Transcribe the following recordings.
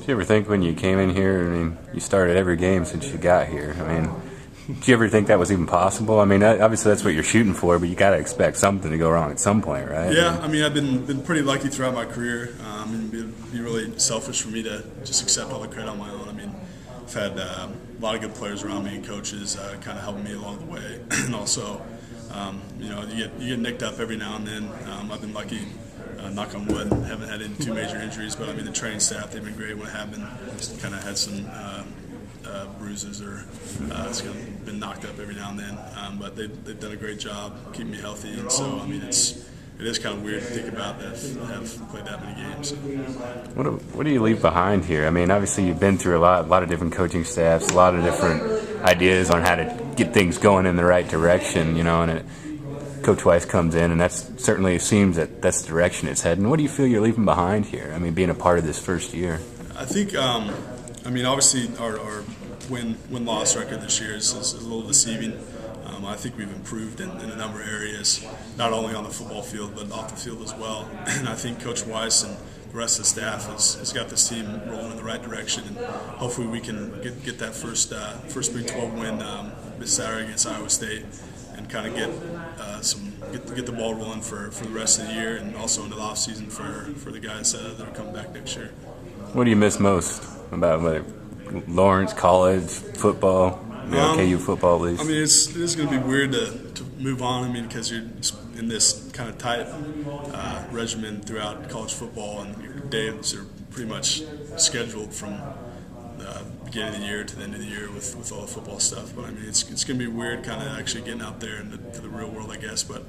Did you ever think when you came in here, I mean, you started every game since you got here. I mean, did you ever think that was even possible? I mean, obviously that's what you're shooting for, but you got to expect something to go wrong at some point, right? Yeah, I mean, I've been pretty lucky throughout my career. It'd be really selfish for me to just accept all the credit on my own. I mean, I've had a lot of good players around me and coaches kind of helping me along the way, and also, you get nicked up every now and then. I've been lucky. Knock on wood, haven't had any too major injuries, but I mean the training staff, they've been great when I have been kind of had some bruises or been knocked up every now and then, but they've done a great job keeping me healthy, and so I mean it is kind of weird to think about that I've played that many games. What do you leave behind here? I mean, obviously you've been through a lot of different coaching staffs, a lot of different ideas on how to get things going in the right direction, and Coach Weiss comes in, and that certainly seems that's the direction it's heading. What do you feel you're leaving behind here? I mean, being a part of this first year. I think, obviously our win-loss record this year is a little deceiving. I think we've improved in a number of areas, not only on the football field but off the field as well. And I think Coach Weiss and the rest of the staff has got this team rolling in the right direction, and hopefully we can get that first Big 12 win this Saturday against Iowa State, and kind of get the ball rolling for the rest of the year, and also into the off season for the guys that are coming back next year. What do you miss most about Lawrence college football, KU football at least? I mean, it is going to be weird to move on. I mean, because you're in this kind of tight regimen throughout college football, and your days are pretty much scheduled from the beginning of the year to the end of the year with all the football stuff. But I mean, it's going to be weird kind of actually getting out there into the real world, I guess. But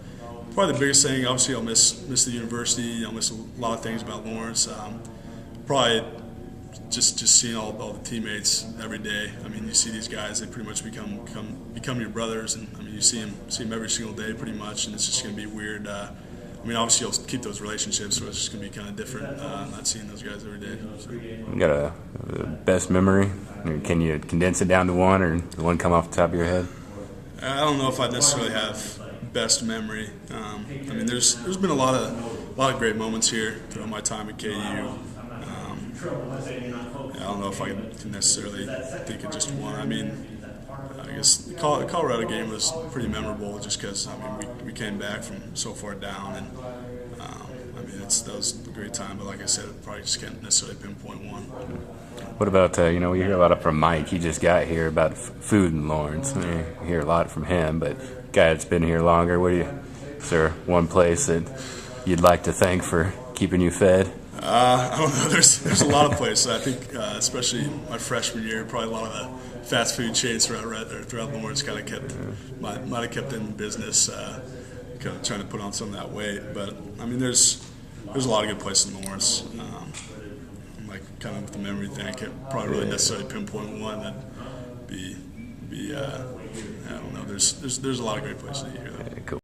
probably the biggest thing, obviously, I'll miss the university. I'll miss a lot of things about Lawrence. Probably just seeing all the teammates every day. I mean, you see these guys; they pretty much become your brothers, and I mean, you see them every single day, pretty much. And it's just going to be weird. I mean, obviously, you'll keep those relationships, so it's just going to be kind of different not seeing those guys every day. So. You got a best memory? Can you condense it down to one, or one come off the top of your head? I don't know if I necessarily have best memory. I mean, there's been a lot of great moments here throughout my time at KU. I don't know if I can necessarily think of just one. I mean, I guess the Colorado game was pretty memorable just because, I mean, we came back from so far down, and I mean, that was a great time. But like I said, I probably just can't necessarily pinpoint one. What about, we hear a lot from Mike. He just got here about food in Lawrence. I mean, you hear a lot from him, but guy that's been here longer, is there one place that you'd like to thank for keeping you fed? I don't know. There's a lot of places. I think, especially my freshman year, probably a lot of the fast food chains throughout Lawrence kind of might have kept in business, kind of trying to put on some of that weight. But I mean, there's a lot of good places in Lawrence. Like kind of with the memory thing, I can't probably really necessarily pinpoint one. That'd be I don't know. There's a lot of great places to eat here, though.